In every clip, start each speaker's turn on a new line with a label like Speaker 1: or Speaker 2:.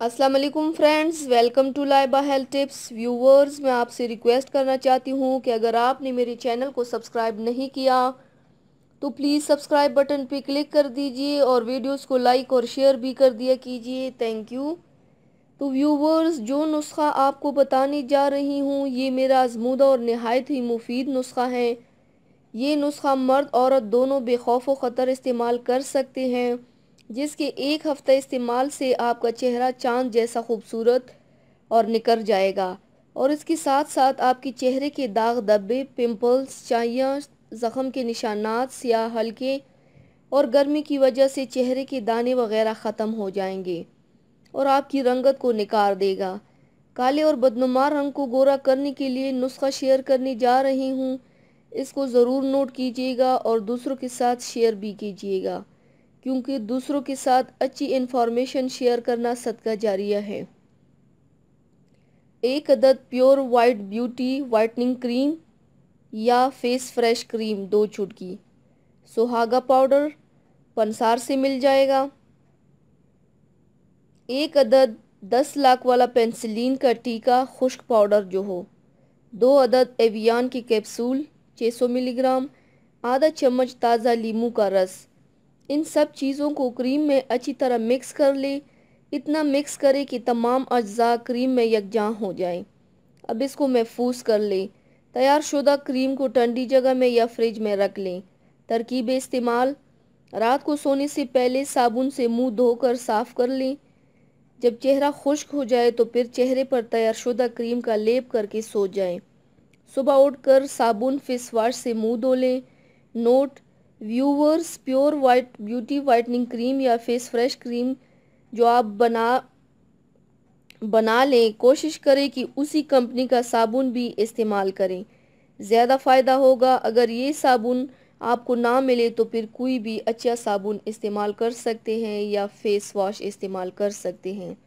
Speaker 1: अस्सलाम वालेकुम friends, welcome to Laiba health tips. Viewers, मैं आपसे रिक्वेस्ट करना चाहती हूँ कि अगर आपने मेरे चैनल को सब्सक्राइब नहीं किया तो प्लीज़ सब्सक्राइब बटन पे क्लिक कर दीजिए और वीडियोस को लाइक और शेयर भी कर दिया कीजिए। Thank you. तो व्यूवर्स, जो नुस्खा आपको बताने जा रही हूँ ये मेरा आजमूदा और नहायत ही मुफीद नुस्खा है। ये नुस्खा मर्द औरत दोनों बेखौफ ख़तर इस्तेमाल कर सकते हैं, जिसके एक हफ्ते इस्तेमाल से आपका चेहरा चांद जैसा खूबसूरत और निखर जाएगा। और इसके साथ साथ आपके चेहरे के दाग धब्बे, पिंपल्स, चाइयाँ, ज़ख़म के निशानात, स्याह हल्के और गर्मी की वजह से चेहरे के दाने वगैरह ख़त्म हो जाएंगे और आपकी रंगत को निखार देगा। काले और बदनुमा रंग को गोरा करने के लिए नुस्खा शेयर करने जा रही हूँ। इसको ज़रूर नोट कीजिएगा और दूसरों के साथ शेयर भी कीजिएगा, क्योंकि दूसरों के साथ अच्छी इन्फॉर्मेशन शेयर करना सदका जारिया है। एक अदद pure white beauty whitening cream या फेस फ्रेश क्रीम 2 चुटकी। सुहागा पाउडर पंसार से मिल जाएगा। एक अदद 10 लाख वाला पेंसिलिन का टीका खुश्क पाउडर जो हो। 2 अदद एवियन की कैप्सूल 600 मिलीग्राम। आधा चम्मच ताज़ा लीमू का रस। इन सब चीज़ों को क्रीम में अच्छी तरह मिक्स कर ले। इतना मिक्स करें कि तमाम अज्जा क्रीम में यकजां हो जाएं। अब इसको महफूज कर लें। तैयार शुदा क्रीम को ठंडी जगह में या फ्रिज में रख लें। तरकीब इस्तेमाल: रात को सोने से पहले साबुन से मुंह धोकर साफ़ कर लें। जब चेहरा खुश्क हो जाए तो फिर चेहरे पर तैयार शुदा क्रीम का लेप करके सो जाएं। सुबह उठकर साबुन फेस वाश से मुंह धो लें। Note: viewers, pure white beauty whitening cream या फेस फ्रेश क्रीम जो आप बना लें, कोशिश करें कि उसी कंपनी का साबुन भी इस्तेमाल करें। ज़्यादा फ़ायदा होगा। अगर ये साबुन आपको ना मिले तो फिर कोई भी अच्छा साबुन इस्तेमाल कर सकते हैं या फेस वॉश इस्तेमाल कर सकते हैं।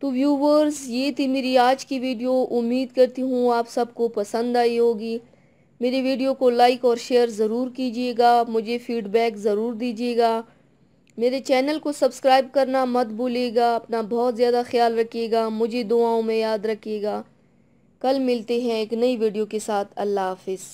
Speaker 1: तो व्यूवर्स, ये थी मेरी आज की वीडियो। उम्मीद करती हूँ आप सबको पसंद आई होगी। मेरी वीडियो को लाइक और शेयर ज़रूर कीजिएगा। मुझे फीडबैक ज़रूर दीजिएगा। मेरे चैनल को सब्सक्राइब करना मत भूलिएगा। अपना बहुत ज़्यादा ख्याल रखिएगा। मुझे दुआओं में याद रखिएगा। कल मिलते हैं एक नई वीडियो के साथ। अल्लाह हाफिज़।